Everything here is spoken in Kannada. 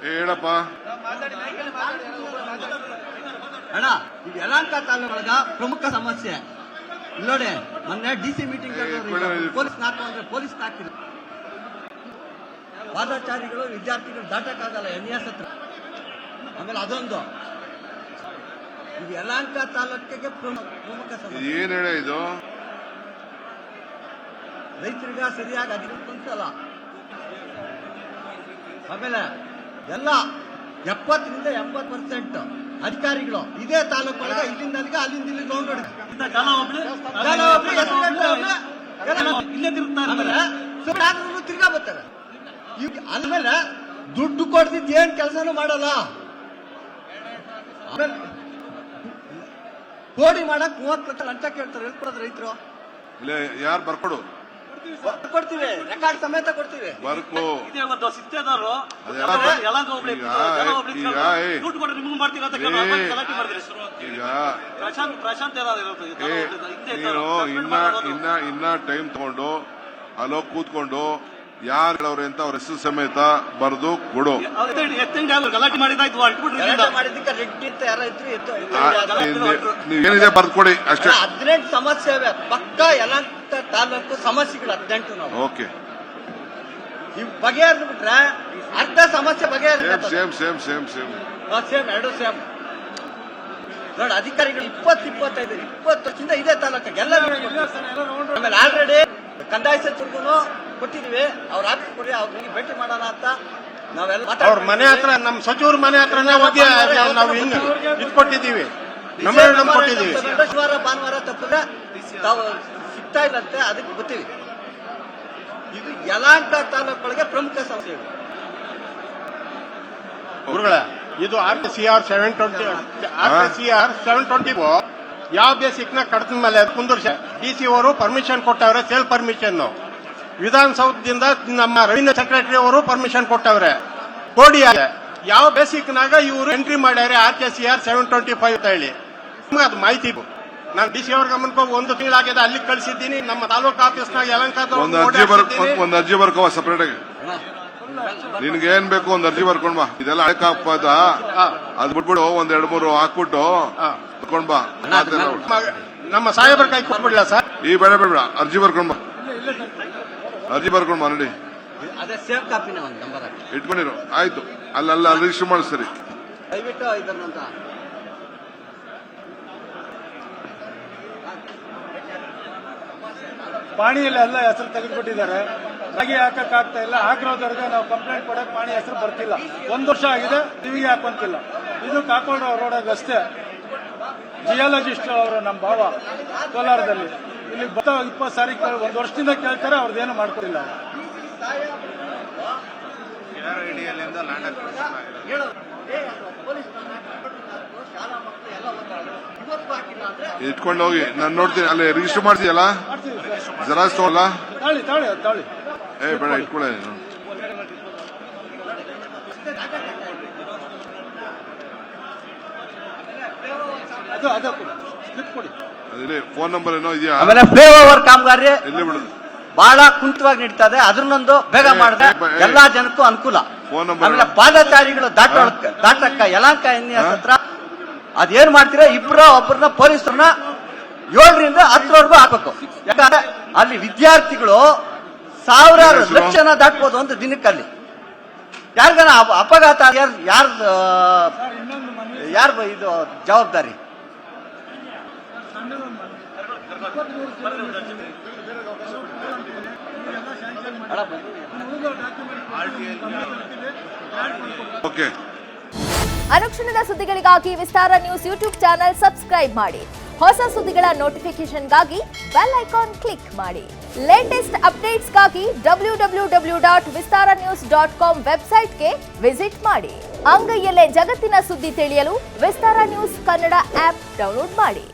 ಹೇಳಪ್ಪ ಅಣ್ಣ, ಇದು ಯಲಹಂಕ ತಾಲೂಕೊಳಗ ಪ್ರಮುಖ ಸಮಸ್ಯೆ ನೋಡಿ. ಮೊನ್ನೆ DC ಮೀಟಿಂಗ್ ಪೊಲೀಸ್ ಹಾಕೊಂಡ್ರೆ ಪೊಲೀಸ್ ಹಾಕ್ತಿಲ್ಲ. ಪಾದಚಾರಿಗಳು ವಿದ್ಯಾರ್ಥಿಗಳು ದಾಟಕ್ಕಾಗಲ್ಲ NS ಹತ್ರ. ಆಮೇಲೆ ಅದೊಂದು ಇದು ಯಲಹಂಕ ತಾಲೂಕಿಗೆ ಪ್ರಮುಖ ಸಮಸ್ಯೆ. ಏನ್ ಹೇಳ ಇದು? ರೈತರಿಗೆ ಸರಿಯಾಗಿ ಅಧಿಕರಿಸಲ್ಲ. ಆಮೇಲೆ ಎಲ್ಲ 70% 80% ಅಧಿಕಾರಿಗಳು ಇದೇ ತಾಲೂಕೊಳಗ ಇಲ್ಲಿಂದ ಅಲ್ಲಿಗೆ ಅಲ್ಲಿಂದ ಇಲ್ಲಿ ನೋಡಿ ತಿರ್ಗಾ ಬರ್ತಾರೆ. ಆಮೇಲೆ ದುಡ್ಡು ಕೊಡ್ತಿದ್ ಏನ್ ಕೆಲಸನೂ ಮಾಡಲ್ಲ. ಆಮೇಲೆ ಕೋಡಿ ಮಾಡಕ್ 30 ಲಕ್ಷ ಲಂಚ ಕೇಳ್ತಾರೆ. ಹೇಳ್ಕೊಡೋದು ರೈತರು ಯಾರು ಬರ್ಕೊಡು ಕೊಡ್ತೀವಿ, ರೆಕಾರ್ಡ್ ಸಮೇತ ಕೊಡ್ತೀವಿ. ಬರ್ಕೋ ಇನ್ನ ಟೈಮ್ ತಗೊಂಡು ಅಲ್ಲೋಗಿ ಕೂತ್ಕೊಂಡು ಯಾರು ಹೇಳವ್ರೆ ಅಂತ ಅವ್ರ ಹೆಸರು ಸಮೇತ ಬರೆದು ಕೊಡು. ನೀವೇನಿದೆ ಬರ್ದು ಕೊಡಿ ಅಷ್ಟೇ. 18 ಸಮಸ್ಯೆ ಇವೆ ಪಕ್ಕ ಯಲಹಂಕ ತಾಲೂಕು ಸಮಸ್ಯೆಗಳು 18 ನಾವು. ಓಕೆ, ಇವ್ ಬಗೆಹರಿದು ಬಿಟ್ರೆ ಅರ್ಧ ಸಮಸ್ಯೆ ಬಗೆಹರಿದ. Same same same same same ಎರಡು ಸೇಮ್ ನೋಡಿ. ಅಧಿಕಾರಿಗಳು 20-25 ವರ್ಷದಿಂದ ಇದೇ ತಾಲೂಕಿಗೆ ಎಲ್ಲ. ಆಮೇಲೆ ಆಲ್ರೆಡಿ ಕಂದಾಯ ಸಚಿವರಿಗೂ ಕೊಟ್ಟಿದೀವಿ. ಅವ್ರ ಆಫೀಸ್ ಕೊಡಿ, ಅವ್ರಿಗೆ ಭೇಟಿ ಮಾಡೋಣ ಅಂತ ನಾವೆಲ್ಲ ಅವ್ರ ಮನೆ ಹತ್ರ, ನಮ್ಮ ಸಚಿವರ ಮನೆ ಹತ್ರನೇ ಹೋಗಿ ನಾವು ಇದು ಕೊಟ್ಟಿದ್ದೀವಿ, ಕೊಟ್ಟಿದ್ದೀವಿ. ಶನಿವಾರ ಭಾನುವಾರ ತಪ್ಪಿದ್ರೆ ತಾವು ಸಿಗ್ತಾ ಇಲ್ಲಂತೆ, ಅದಕ್ಕೆ ಗೊತ್ತೀವಿ. ಇದು ಯಲಹಂಕ ತಾಲೂಕೊಳಗೆ ಪ್ರಮುಖ ಸಮಸ್ಯೆ. ಗುರುಗಳ ಇದು RCR 720 ಯಾವ ಬೇಸಿಕ್ನ ಕಡತದ ಮೇಲೆ ಕುಂದರ್ಸ DC ಅವರು ಪರ್ಮಿಷನ್ ಕೊಟ್ಟವ್ರೆ, ಸೇಲ್ ಪರ್ಮಿಷನ್. ವಿಧಾನಸೌಧದಿಂದ ನಮ್ಮ ರೆವಿನ್ಯೂ ಸೆಕ್ರೆಟರಿ ಅವರು ಪರ್ಮಿಷನ್ ಕೊಟ್ಟವ್ರೆ. ಕೋಡಿ ಯಾವ ಬೇಸಿಕ್ನಾಗ ಇವರು ಎಂಟ್ರಿ ಮಾಡ್ಯಾರೆ RCR 725 ಅಂತ ಹೇಳಿ ನಿಮ್ಗೆ ಅದು ಮಾಹಿತಿ. ನಾನು DC ಅವ್ರ ಗಮನಕ್ಕೆ 1 ತಿಂಗಳಾಗಿದೆ, ಅಲ್ಲಿ ಕಳಿಸಿದ್ದೀನಿ. ನಮ್ಮ ತಾಲೂಕು ಆಫೀಸ್ನಾಗ ಯಲಹಂಕ ಒಂದು ಅರ್ಜಿ ಬರ್ಕೋ ಸಪರೇಟ್ ಆಗಿ. ನಿನ್ಗೆ ಏನ್ ಬೇಕು ಒಂದು ಅರ್ಜಿ ಬರ್ಕೊಂಡ್ ಬಾ. ಇದೆಲ್ಲ ಅಳಕಾಪದ ಅದ್ ಬಿಟ್ಬಿಡು, 1-2-3 ಹಾಕ್ಬಿಟ್ಟು ಬರ್ಕೊಂಡ್ ಬಾ. ನಮ್ಮ ಸಾಹೇಬರ ಕೈ ಕೊಟ್ಬಿಡ್ಲ ಸರ್? ಈ ಬೇಡ ಬೇಡ, ಅರ್ಜಿ ಬರ್ಕೊಂಡ್ ಬಾ. ಅರ್ಜಿ ಬರ್ಕೊಂಡ್ ಬಾ ನೋಡಿ. ಅದೇ ಸೇವ್ ಕಾಪಿನ ಒಂದು ನಂಬರ್ ಇಟ್ಕೊಂಡಿರು. ಆಯ್ತು, ಅಲ್ಲ ರಿಜಿಸ್ಟರ್ ಮಾಡಿ. ಸರಿ, ದಯವಿಟ್ಟು ಇದನ್ನಂತ ಪಾಣಿಯಲ್ಲಿ ಎಲ್ಲ ಹೆಸರು ತೆಗೆದುಬಿಟ್ಟಿದ್ದಾರೆ. ರಾಗಿ ಹಾಕಕ್ಕಾಗ್ತಾ ಇಲ್ಲ. ಹಾಕಿರೋದ್ರಿಗೆ ನಾವು ಕಂಪ್ಲೇಂಟ್ ಕೊಡಕ್ ಪಾಣಿ ಹೆಸರು ಬರ್ತಿಲ್ಲ. 1 ವರ್ಷ ಆಗಿದೆ, ಟಿವಿಗೆ ಹಾಕೊಂತಿಲ್ಲ. ಇದಕ್ಕೆ ಹಾಕೊಂಡು ರೋಡಾಗ ಅಷ್ಟೇ. ಜಿಯಾಲಜಿಸ್ಟ್ ಅವರು ನಮ್ಮ ಭಾವ ಕೋಲಾರದಲ್ಲಿ ಇಲ್ಲಿ 20 ಸಾರಿ 1 ವರ್ಷದಿಂದ ಕೇಳ್ತಾರೆ, ಅವ್ರದ್ದೇನು ಮಾಡ್ಕೊಡಿಲ್ಲ. ಇಟ್ಕೊಂಡು ಹೋಗಿ, ನಾನು ನೋಡ್ತೀನಿ. ಅಲ್ಲಿ ರಿಜಿಸ್ಟರ್ ಮಾಡ್ತೀಯಲ್ಲ, ಜೆರಾಕ್ಸ್ ತಗೊಳ್ಳ. ತಾಳಿ ಬೇಡ, ಇಟ್ಕೊಳ್ಳೆ. ಅದೇ ಫೋನ್ ನಂಬರ್ ಏನೋ ಇದೆಯಾ? ಆಮೇಲೆ ಫ್ಲೈಓವರ್ ಕಾಮಗಾರಿ ಎಲ್ಲಿ ಬಿಡು, ಬಹಳ ಕುಂಠವಾಗಿ ನಡೀತಾ ಇದೆ. ಅದನ್ನೊಂದು ಬೇಗ ಮಾಡಿದ್ರೆ ಎಲ್ಲಾ ಜನಕ್ಕೂ ಅನುಕೂಲ. Phone number. ಆಮೇಲೆ ಪಾದಚಾರಿಗಳು ದಾಟಕ್ಕ ಯಲಹಂಕ NS ಹತ್ರ ಅದೇನ್ ಮಾಡ್ತೀರಾ, ಒಬ್ಬರನ್ನ ಪೊಲೀಸರನ್ನ 7ರಿಂದ 10ರವರೆಗೂ ಹಾಕಬೇಕು. ಯಾಕಂದ್ರೆ ಅಲ್ಲಿ ವಿದ್ಯಾರ್ಥಿಗಳು ಸಾವಿರಾರು ಲಕ್ಷನ ದಾಟ್ಬೋದು ಒಂದು ದಿನಕ್ಕಲ್ಲಿ. ಯಾರಿಗಾನ ಅಪಘಾತ ಯಾರು ಇದು ಜವಾಬ್ದಾರಿ? ಓಕೆ. ಅನುಕ್ಷಣದ ಸುದ್ದಿಗಳಿಗಾಗಿ ವಿಸ್ತಾರ ನ್ಯೂಸ್ ಯೂಟ್ಯೂಬ್ ಚಾನೆಲ್ ಸಬ್ಸ್ಕ್ರೈಬ್ ಮಾಡಿ. ಹೊಸ ಸುದ್ದಿಗಳ ನೋಟಿಫಿಕೇಶನ್ಗಾಗಿ ಬೆಲ್ ಐಕಾನ್ ಕ್ಲಿಕ್ ಮಾಡಿ. ಲೇಟೆಸ್ಟ್ ಅಪ್ಡೇಟ್ಸ್ಗಾಗಿ www.vistaranews.com ವೆಬ್ಸೈಟ್ಗೆ ವಿಸಿಟ್ ಮಾಡಿ. ಅಂಗೈಯಲ್ಲೇ ಜಗತ್ತಿನ ಸುದ್ದಿ ತಿಳಿಯಲು ವಿಸ್ತಾರ ನ್ಯೂಸ್ ಕನ್ನಡ ಆಪ್ ಡೌನ್ಲೋಡ್ ಮಾಡಿ.